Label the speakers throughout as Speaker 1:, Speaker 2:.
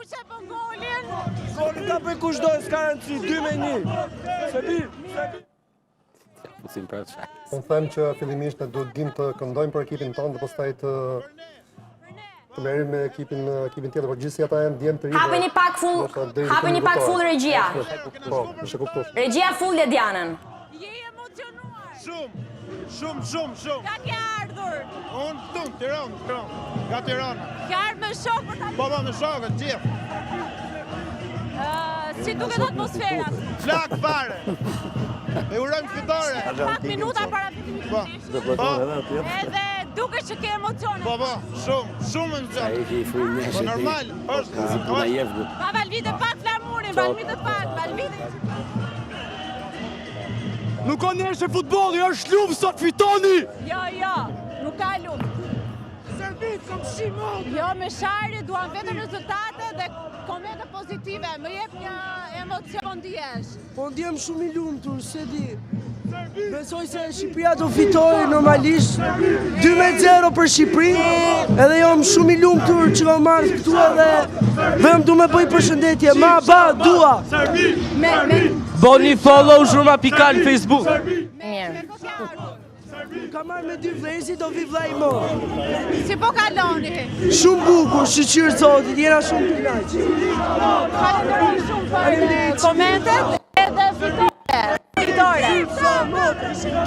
Speaker 1: Kush e bën golin?
Speaker 2: Goli ka për kushdo, s'ka rëndësi, 2-1. Sebi.
Speaker 3: Unë them që fillimisht ne duhet dim të këndojmë për ekipin tonë dhe pastaj të merrim me ekipin tjetër, por gjithsesi ata janë djem të ri.
Speaker 4: Hapeni pak full regjia.
Speaker 3: Po, është kuptuar.
Speaker 4: Regjia full Ledianën.
Speaker 1: Je emocionuar.
Speaker 5: Shumë.
Speaker 1: Ka ke ardhur?
Speaker 5: Unë këtu, Tiranë, nga Tirana.
Speaker 1: Ke ardhur me shok për ta.
Speaker 5: Po, me shokët, gjithë.
Speaker 1: Si duket atmosfera?
Speaker 5: Flak fare. E urojmë fitore.
Speaker 1: Pak minuta para fillimit të ndeshjes. Edhe duket që ke emocione.
Speaker 5: Po, shumë emocione. Po normal, është.
Speaker 1: Pa Valvide pak flamurin, Valvide pak.
Speaker 2: Nuk ka njerëz futbolli, është luftë sot fitoni.
Speaker 1: Jo, nuk ka luftë.
Speaker 2: Serbit kom shimon.
Speaker 1: Jo, me Shari duan vetëm rezultate dhe komente pozitive. Më jep një emocion ndihesh.
Speaker 2: Po ndjem shumë i lumtur, se di. Besoj se Shqipëria do fitojë normalisht 2-0 për Shqipërinë. Edhe jam shumë i lumtur që kam marrë këtu edhe vëm du me bëj përshëndetje. Dua. Boni follow Zhurma Pikal në Facebook.
Speaker 4: Mirë.
Speaker 2: Ka marrë me 2 vlezë, do vi vllai mo.
Speaker 1: Si po kaloni?
Speaker 2: Shumë bukur, shqyr zotit, jena shumë të knaq.
Speaker 1: Falenderoj shumë për komentet edhe fitore.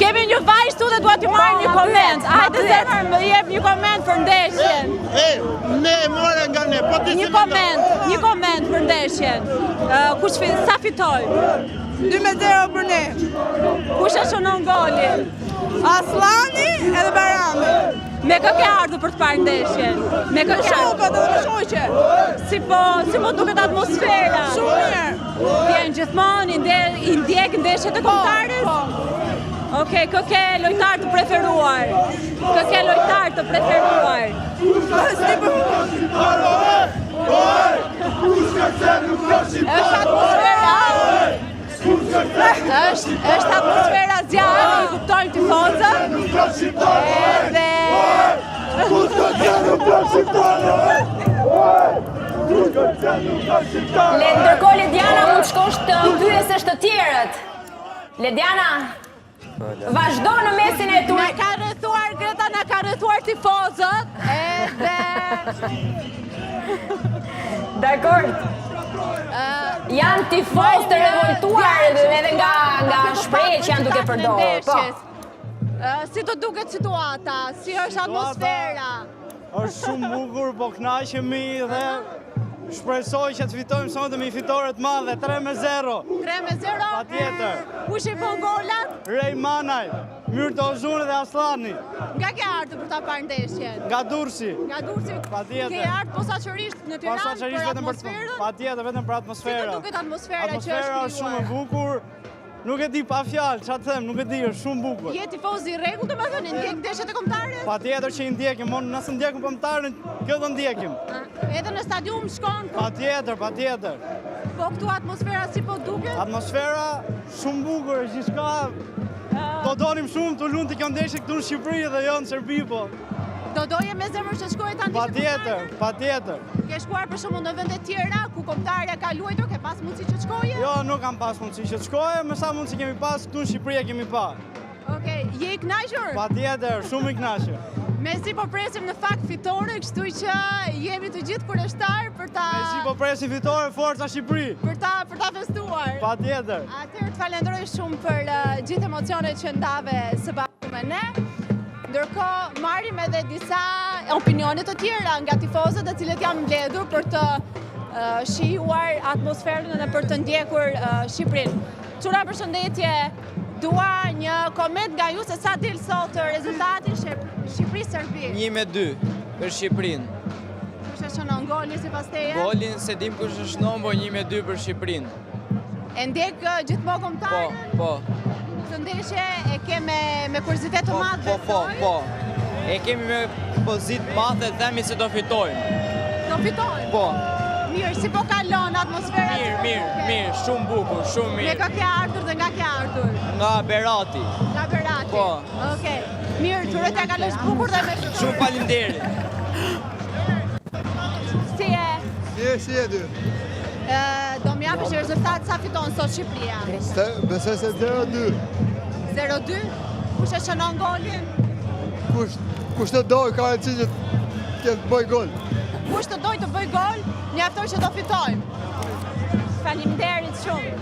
Speaker 1: Kemi një vajzë këtu dhe dua t'ju marr një koment. Hajde zemër, më jep një koment për ndeshjen.
Speaker 5: Ne e more nga ne, po ti
Speaker 1: Një koment për ndeshjen. Sa fitoj?
Speaker 2: 2-0 për ne.
Speaker 1: Kush e shënon golin?
Speaker 2: Aslani edhe Barami.
Speaker 1: Me kë ke ardhur për të parë ndeshjen? Me kë ke ardhur?
Speaker 2: Edhe me shoqe.
Speaker 1: Si po duket atmosfera?
Speaker 2: Shumë mirë.
Speaker 1: Vjen gjithmonë i ndjek ndeshjet e kombëtarës?
Speaker 2: Po.
Speaker 1: Okej, kë ke lojtar të preferuar? Është atmosfera zjarri, i kuptojmë tifozët. Edhe...
Speaker 4: Ndërkohë Lediana mund shkosh të pyesësh të tjerët. Lediana, vazhdo në mesin e tuaj.
Speaker 1: Ka rrethuar Greta, na ka rrethuar tifozët. Edhe...
Speaker 4: Dakord. Janë tifoz të revoltuar edhe nga shprehjet që janë duke përdorur. Po.
Speaker 1: Si do duket situata? Si është atmosfera?
Speaker 2: Është shumë bukur, po kënaqemi dhe shpresoj që të fitojmë sot me fitore të madhe, 3-0.
Speaker 1: 3-0?
Speaker 2: Patjetër.
Speaker 1: Kush i bën golat?
Speaker 2: Rej Manaj, Myrto Ozhuni dhe Aslani.
Speaker 1: Nga ke ardhur për ta parë ndeshjen?
Speaker 2: Nga Durrësi. Patjetër.
Speaker 1: Ke ardhur posaçërisht në Tiranë për atmosferën?
Speaker 2: Patjetër, vetëm për atmosferën.
Speaker 1: Si do duket atmosfera që është
Speaker 2: Atmosfera është shumë e bukur. Nuk e di pa fjalë, ç'a them, nuk e di, është shumë bukur.
Speaker 1: Je tifoz i rregullt, domethënë ndjek ndeshjet e kombëtarës?
Speaker 2: Patjetër që i ndjekim, nëse ndjekim kombëtarin, kjo do ndjekim.
Speaker 1: Edhe në stadium shkon?
Speaker 2: Patjetër.
Speaker 1: Po këtu atmosfera si po duket?
Speaker 2: Atmosfera shumë bukur, gjithçka. Do donim shumë të lumë të kjo ndeshje këtu në Shqipëri dhe jo në Serbi, po.
Speaker 1: Do doje me zemër që shkojë ta ndeshje?
Speaker 2: Patjetër.
Speaker 1: Ke shkuar për shembull në vende tjera ku kombëtarja ka luajtur, ke pas mundësi që të shkoje?
Speaker 2: Jo, nuk kam pas mundësi që të shkoje, me sa mundësi kemi pas këtu në Shqipëri kemi pa.
Speaker 1: Okej, je i kënaqur?
Speaker 2: Patjetër, shumë i kënaqur.
Speaker 1: Mezi po presim në fakt fitore, kështu që jemi të gjithë kurështar për ta...
Speaker 2: Mezi po presim fitore, Forca Shqipëri.
Speaker 1: Për ta festuar.
Speaker 2: Patjetër.
Speaker 1: Atëherë të falenderoj shumë për gjithë emocionet që ndave së bashku me ne. Ndërkohë, marrim edhe disa opinionet të tjera nga tifozët e cilët janë mbledhur për të shijuar atmosferën dhe për të ndjekur Shqipërinë. Çuna, përshëndetje. Dua një koment nga ju se sa del sot rezultati Shqipëri-Serbi.
Speaker 6: 1-2 për Shqipërinë.
Speaker 1: Kush e shënon golin sipas teje?
Speaker 6: Golin se dim kush e shënon, po 1-2 për Shqipërinë.
Speaker 1: E ndjek gjithmonë kombëtarën?
Speaker 6: Po.
Speaker 1: Këtë ndeshje e ke me kuriozitet të madh?
Speaker 6: Po. E kemi me pozit madhe dhe themi se do fitojmë.
Speaker 1: Do fitojmë?
Speaker 6: Po.
Speaker 1: Mirë, si po kalon atmosfera?
Speaker 6: Mirë, shumë bukur, shumë mirë.
Speaker 1: Me ka ke ardhur dhe nga ke ardhur?
Speaker 6: Nga Berati.
Speaker 1: Nga Berati?
Speaker 6: Po.
Speaker 1: Okej. Mirë, qërët ja kalosh bukur dhe me fitur.
Speaker 6: Shumë faleminderit.
Speaker 1: Si e?
Speaker 7: si e dy?
Speaker 1: Do më japësh rezultat sa fiton sot Shqipëria?
Speaker 7: Besoj se 0-2.
Speaker 1: 0-2? Kush e shënon golin?
Speaker 7: Kush të dojë ka e që të bëj gol.
Speaker 1: Kush të dojë të bëj gol, mjaftoj që do fitojmë. Faleminderit shumë.